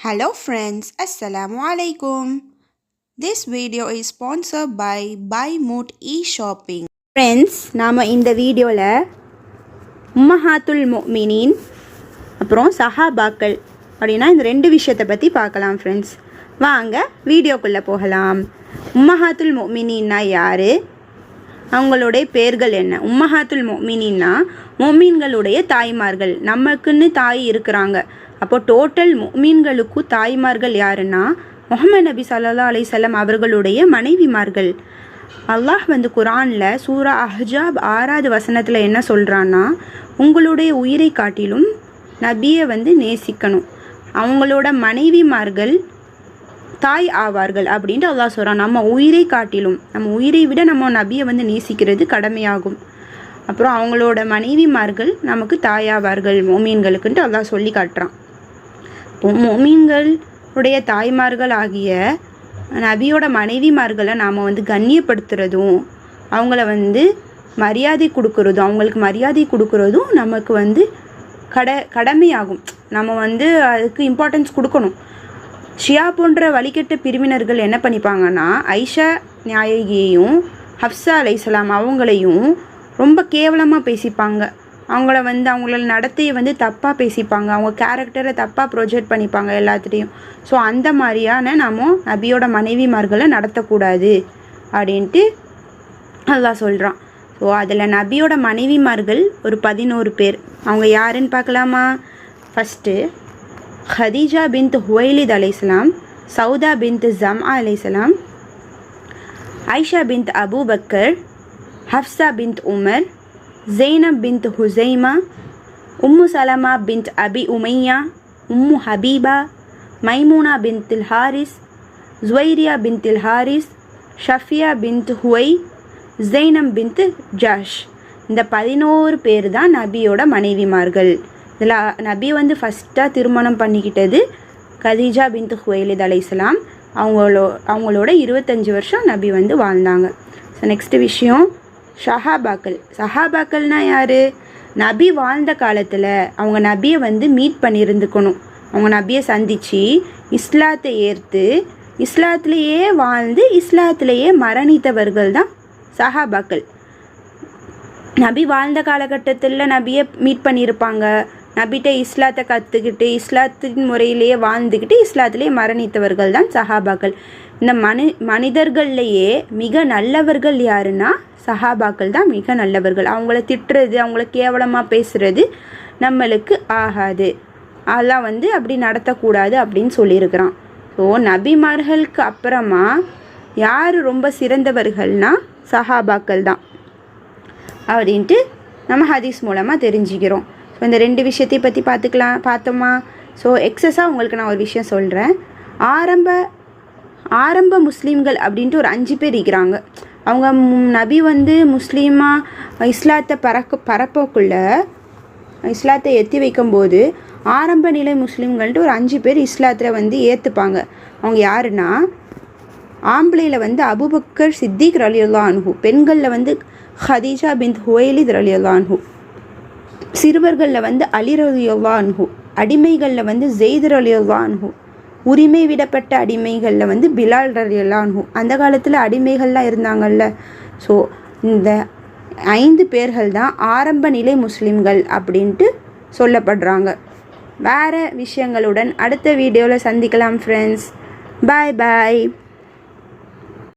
Hello friends, Assalamu alaikum. This video is sponsored by BuyMoot eShopping. Friends, நாம் இந்த வீடியோவில் உம்மஹாத்துல் முஃமினீன் அப்புறம் சஹாபாக்கள் அப்படின்னா இந்த ரெண்டு விஷயத்தை பற்றி பார்க்கலாம் ஃப்ரெண்ட்ஸ். வாங்க வீடியோக்குள்ளே போகலாம். உம்மஹாத்துல் முஃமினீன்னா யார், அவங்களுடைய பேர்கள் என்ன? உம்மஹாத்துல் முஃமினீன்னா முஃமின்களுடைய தாய்மார்கள். நமக்குன்னு தாய் இருக்கிறாங்க. அப்போ டோட்டல் முஃமின்களுக்கும் தாய்மார்கள் யாருன்னா முஹம்மது நபி ஸல்லல்லாஹு அலைஹி வஸல்லம் அவர்களுடைய மனைவிமார்கள். அல்லாஹ் குரானில் சூரா அஹ்ஜாப் 6வது வசனத்தில் என்ன சொல்கிறான்னா, உங்களுடைய உயிரை காட்டிலும் நபியை நேசிக்கணும், அவங்களோட மனைவிமார்கள் தாய் ஆவார்கள் அப்படின்ட்டு அல்லாஹ் சொல்கிறான். நம்ம உயிரை காட்டிலும், நம்ம உயிரை விட நம்ம நபியை நேசிக்கிறது கடமையாகும். அப்புறம் அவங்களோட மனைவிமார்கள் நமக்கு தாயாவார்கள் மோமீன்களுக்குன்ட்டு அல்லாஹ் சொல்லி காட்டுறான். மோமீன்களுடைய தாய்மார்கள் ஆகிய நபியோட மனைவிமார்களை நாம் கண்ணியப்படுத்துறதும் அவங்கள மரியாதை கொடுக்குறதும் அவங்களுக்கு மரியாதை கொடுக்குறதும் நமக்கு கடமையாகும். நம்ம அதுக்கு இம்பார்ட்டன்ஸ் கொடுக்கணும். ஷியா போன்ற வழிகெட்ட பிரிவினர்கள் என்ன பண்ணிப்பாங்கன்னா, ஐஷா நாயகியையும் ஹப்ஸா அலைஹிஸ்ஸலாம் அவங்களையும் ரொம்ப கேவலமாக பேசிப்பாங்க. அவங்கள அவங்களோட நடத்தையை தப்பாக பேசிப்பாங்க. அவங்க கேரக்டரை தப்பாக ப்ரொஜெக்ட் பண்ணிப்பாங்க எல்லாத்துலேயும். ஸோ அந்த மாதிரியான நம்ம நபியோட மனைவிமார்களை நடத்தக்கூடாது அப்படின்ட்டு அல்லாஹ் சொல்கிறான். ஸோ அதில் நபியோட மனைவிமார்கள் ஒரு 11 பேர். அவங்க யாருன்னு பார்க்கலாமா? ஃபஸ்ட்டு ஹதீஜா பின்த் ஹுவைலித் அலைஹிஸ்ஸலாம், சௌதா பின்த் ஜம்ஆ அலைஹிஸ்ஸலாம், Aisha bint Abu Bakr, Hafsa bint Umar, Zainab bint Khuzaima, Umm Salama bint Abi Umayya, Umm Habiba, Maimuna bint Harith, Juwairiya bint Harith, Safiya bint Huyayy, Zainab bint Jahsh. இந்த 11 பேர் தான் நபியோட மனைவிமார்கள். இதில் நபி ஃபஸ்ட்டாக திருமணம் பண்ணிக்கிட்டது கதீஜா பின்த் ஹுவைலித் அலைஹிஸ்ஸலாம். அவங்களோட 25 வருஷம் நபி வாழ்ந்தாங்க. ஸோ நெக்ஸ்ட் விஷயம் சஹாபாக்கள். சஹாபாக்கள்னா யார்? நபி வாழ்ந்த காலத்தில் அவங்க நபியை மீட் பண்ணியிருந்துக்கணும். அவங்க நபியை சந்தித்து இஸ்லாத்தை ஏற்று இஸ்லாத்திலேயே வாழ்ந்து இஸ்லாத்திலேயே மரணித்தவர்கள் தான் சஹாபாக்கள். நபி வாழ்ந்த காலகட்டத்தில் நபியை மீட் பண்ணியிருப்பாங்க. நபிகிட்ட இஸ்லாத்தை கற்றுக்கிட்டு இஸ்லாத்தின் முறையிலேயே வாழ்ந்துக்கிட்டு இஸ்லாத்திலேயே மரணித்தவர்கள் தான் சஹாபாக்கள். இந்த மனிதர்கள்லேயே மிக நல்லவர்கள் யாருன்னா சஹாபாக்கள் தான் மிக நல்லவர்கள். அவங்கள திட்டுறது, அவங்கள கேவலமாக பேசுகிறது நம்மளுக்கு ஆகாது. அதெல்லாம் அப்படி நடத்தக்கூடாது அப்படின்னு சொல்லியிருக்கிறான். ஸோ நபிமார்களுக்கு அப்புறமா யார் ரொம்ப சிறந்தவர்கள்னால் சஹாபாக்கள் தான் அப்படின்ட்டு நம்ம ஹதீஸ் மூலமாக தெரிஞ்சுக்கிறோம். ஸோ இந்த ரெண்டு விஷயத்தை பற்றி பார்த்தோமா? ஸோ எக்ஸஸாக உங்களுக்கு நான் ஒரு விஷயம் சொல்கிறேன். ஆரம்ப முஸ்லீம்கள் அப்படின்ட்டு ஒரு 5 பேர் இருக்கிறாங்க. அவங்க நபி முஸ்லீமாக இஸ்லாத்தை பரப்பக்குள்ள இஸ்லாத்தை எத்தி வைக்கும்போது ஆரம்ப நிலை முஸ்லீம்கள்ட்டு ஒரு 5 பேர் இஸ்லாத்தில் ஏற்றுப்பாங்க. அவங்க யாருன்னா, ஆம்பளையில் அபூபக்கர் சித்திக் ரலியல்லாஹு அன்ஹு, பெண்களில் ஹதீஜா பின்த் ஹுவைலித் ரலியல்லாஹு அன்ஹு, சிறுவர்களில் அலி ரலியல்லாஹு அன்ஹு, அடிமைகளில் ஜெயித் ரலியல்லாஹு அன்ஹு, உரிமை விடப்பட்ட அடிமைகளில் பிலால் ரலியல்லாஹு அன்ஹு. அந்த காலத்தில் அடிமைகள்லாம் இருந்தாங்கல்ல. ஸோ இந்த 5 பேர்கள் தான் ஆரம்ப நிலை முஸ்லீம்கள் அப்படின்ட்டு சொல்லப்படுறாங்க. வேறு விஷயங்களுடன் அடுத்த வீடியோவில் சந்திக்கலாம் ஃப்ரெண்ட்ஸ். பாய் பாய்.